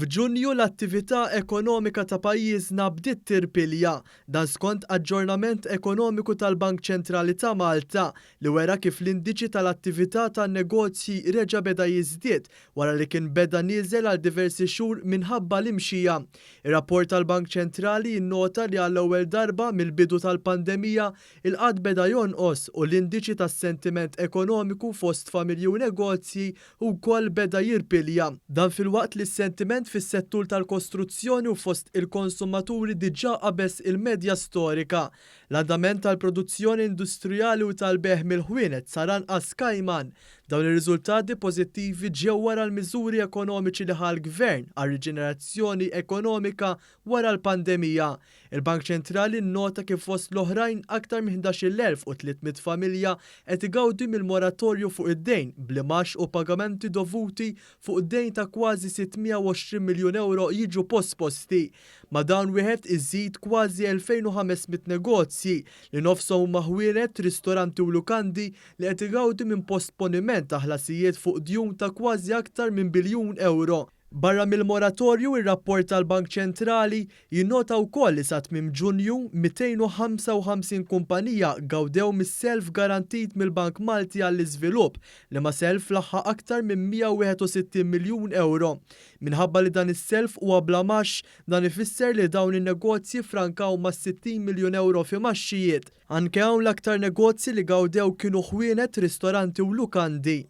F'Ġunju l-attività ekonomika ta' pajjiżna bdiet tirpilja dan skont aġġornament ekonomiku tal-Bank Ċentrali ta' Malta li wera kif l-indiċi tal-attività tan-negozji reġa' beda jiżdied wara li kien beda nieżel għal diversi xhur minħabba l-imxija. Ir-rapport tal-Bank Ċentrali jinnota li għall-ewwel darba mill-bidu tal-pandemija il-qatt beda jonqos u l-indiċi tas-sentiment ekonomiku fost familji u negozji wkoll beda jirpilja. Dan filwaqt li s-sentiment fis-settur tal-kostruzzjoni u fost il-konsumaturi diġà qabeż il-medja storika. L-andament tal-produzzjoni industrijali u tal-beħ mill-ħwienet sar anqas kajman. Dawn ir-riżultati pożittivi ġew wara l-miżuri ekonomiċi li ħal-Gvern għar-riġenerazzjoni ekonomika wara l-pandemija. Il-Bank Ċentrali nnota kif fost l-oħrajn aktar minn 11,300 familja qed igawdu mill-moratorju fuq id-dejn bl-imax u pagamenti dovuti fuq id-dejn ta' kważi 620 miljun euro jiġu posposti. Ma dan wieħed iżid kważi 2,500 negozji li nofshom huma ħwienet, ristoranti u lukandi li qed igawdu minn postponiment ta' ħlasijiet fuq djun ta' kważi aktar minn biljun euro. Barra mill-moratorju, ir-rapport tal-Bank Ċentrali jinnota wkoll li sa tmiem Ġunju 255 kumpanija gawdew mis-self garantit mill-Bank Malti għall-Iżvilupp li ma self laħħaq aktar minn 161 miljun euro. Minħabba li dan is-self huwa bla maxx, dan ifisser li dawn in-negozji frankaw ma' 60 miljun euro fi maxxijiet. Anke hawn l-aktar negozji li gawdew kienu ħwienet, ristoranti u lukandi.